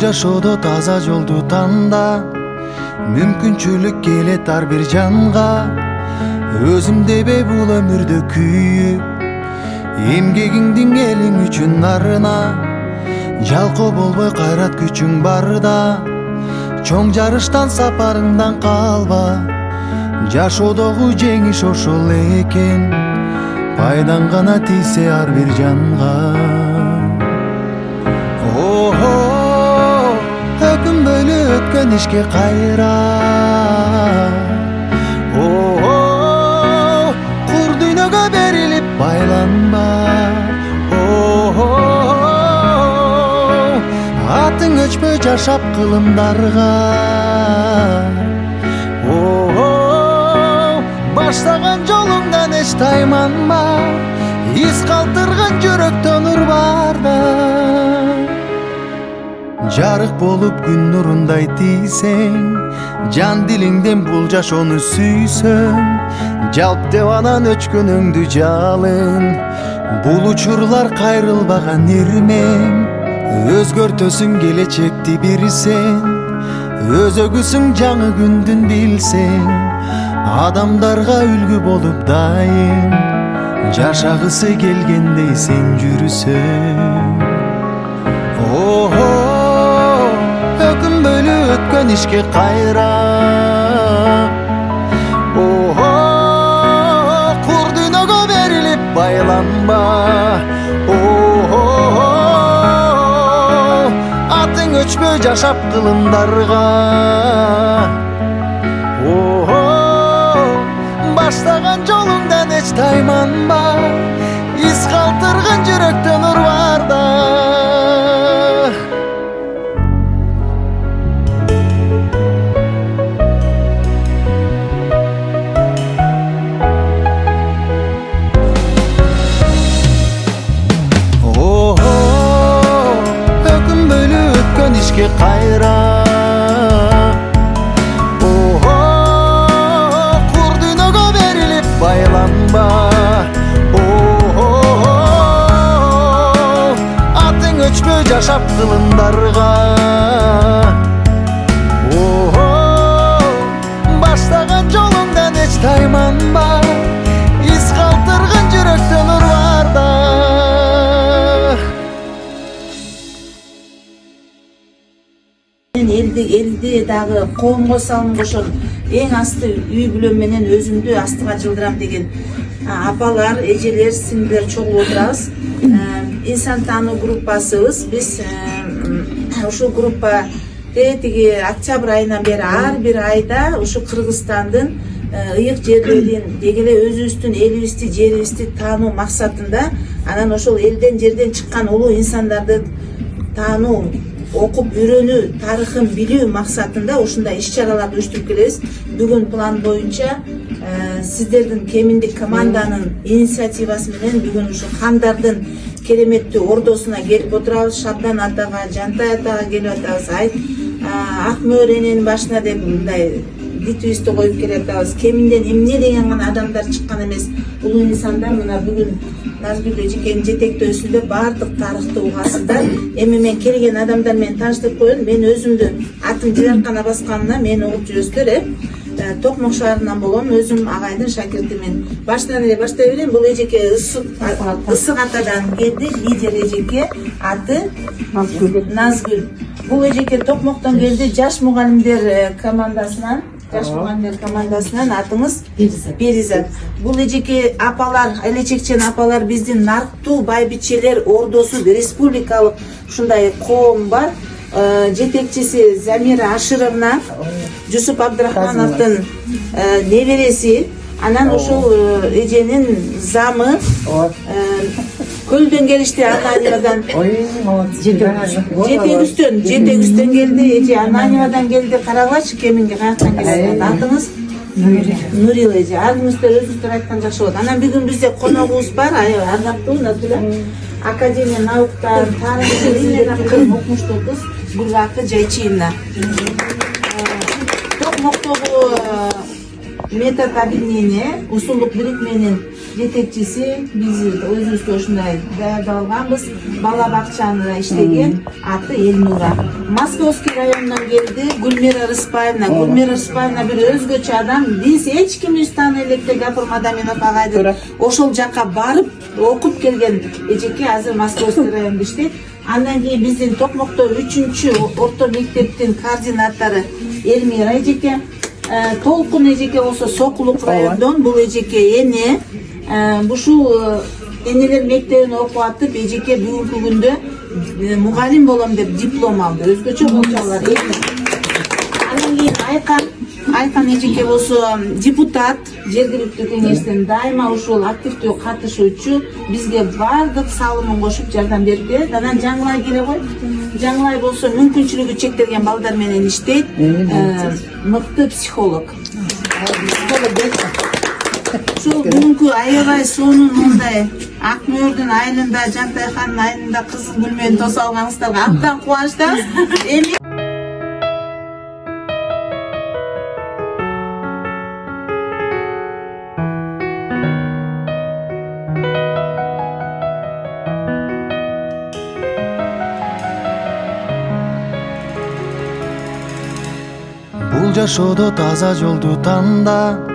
жашоодо таза жолду танда, мүмкүнчүлүк келет ар бир жанга. Өзүм дебе бул өмүрдө күйүп, эмгегиңдин элиң үчүн арына. Жалкоо болбой кайрат күчүң барда, чоң жарыштан сапарыңдан калба. Жашоодогу жеңиш ошол экен, пайдаң гана тийсе ар бир жанга. Өкүнбөйлү өткөн ишке кайра, кур дүйнөгө берилип байланба. Атың өчпөй жашап кылымдарга, баштаган жолуңдан эч тайманма. Из калтырган жүрөктө нур барда, жарык болуп күн нурундай тийсең, жан дилиңден бул жашоону сүйсөң. Жалп деп анан өчкөнүңдү жалын, бул учурлар кайрылбаган ирмең. Өзгөртөсүң келечекти бир сен, өзөгүсүң жаңы күндүн билсең. Адамдарга үлгү болуп дайым, жашагысы келгендей сен жүрсөң. Өкүнбөйлү өткөн ишке кайра, кур дүйнөгө берилип байланба. Атың өчпөй жашап кылымдарга, баштаган жолуңдан эч тайманба. Из калтырган жүрөктө нур барда. Өкүнбөйлү өткөн ишке кайра, кур дүйнөгө берилип байланба. Атың өчпөй жашап кылымдарга, баштаган жолуңдан эч тайманба. Из калтырган жүрөктө нур барда. Элди дагы коомго салым кошом, эң асты үй бүлөм менен өзүмдү астыга жылдырам деген апалар, эжелер, сиңдилер чогулуп отурабыз. Инсан таануу группасыбыз. Биз ушул группа тиги октябрь айынан бери ар бир айда ушу Кыргызстандын ыйык жерлерин, деги эле өзүбүздүн элибизди, жерибизди таануу максатында, анан ошол элден жерден чыккан улуу инсандарды таануу, окуп үйрөнүү, тарыхын билүү максатында ушундай иш-чараларды уюштуруп келебиз. Бүгүн план боюнча сиздердин кеминдик команданын инициативасы менен бүгүн ушу Хандардын кереметтүү ордосуна келип отурабыз. Шабдан атага, Жантай атага келип атабыз. Ак мөөренин башына деп мындай дитибизди коюп келатабыз. Кеминден эмне деген гана адамдар чыккан эмес. Улуу инсандар мына бүгүн Назгүл эжекенин жетектөөсүндө баардык тарыхты угасыздар. Эми мен келген адамдар менен тааныштырып коеюн. Мен өзүмдү атым Жыраткана басканына мени угуп жүрөсүздөр. Токмок шаарынан болом, өзүм агайдын шакиртимин. Башынан эле баштай берейин. Бул эжеке Ысык Атадан келди. Лидер эжеке, аты Назгүл. Бул эжеке Токмоктон келди. Жаш мугалимдер командасынан. Атыңыз Беризат. Бул эжеке апалар, элечекчен апалар, биздин нарктуу байбичелер ордосу республикалык ушундай коом бар. Жетекчиси Замира Ашыровна, Жусуп Абдрахмановдун небереси. Анан ушул эженин замы Көлдөн келишти, Ананьевадан. Жетегүстөн келди, эже Ананьевадан келди. Карагылачы кеминге каяктан келет. Атыңыз Нурила эже. Арыңыздар өзүңүздөр айткан жакшы болот. Анан бүгүн бизде коногубуз бар, ардактуу Назгүл. Академия науктар, тарыхын окумуштуу кыз Гүлбакы Жайчиевна. Токмоктогу метод объединения, усулдук бирикменин жетекчиси, биз өзүбүздө ушундай даярдап алганбыз. Бала бакчаны иштеген, аты Элнура. Московский районунан келди, Гүлмира Рыспаевна. Гүлмира Рыспаевна бир өзгөчө адам. Биз эч кимибиз тааный электе Гапур Мадаминов агайды ошол жакка барып окуп келген эжеке азыр Московский районунда иштейт. Андан кийин биздин Токмокто 3-чү орто мектептин координатору Элмира эжеке. Толкун эжеке болсо Сокулук райондон, бул эжеке эне. Ушул энелер мектебин окуп атып, эжеке бүгүнкү күндө мугалим болом деп диплом алды. Өзгөчө болчалар эне. Андан кийин Айкан эжеке болсо депутат, жергиликтүү кеңештен дайыма ушул активдүү катышуучу, бизге бардык салымын кошуп жардам берип келет. Анан Жаңылай келе кой. Жаңылай болсо мүмкүнчүлүгү чектелген балдар менен иштейт. Мыкты психолог. Ушул бүгүнкү аябай сонун мындай ак мөөрдүн айылында, Жантайхандын айылында кызыл гүл менен тосуп алганыңыздарга абдан кубанычтабыз. Эми Бул жашоодо таза жолду танда,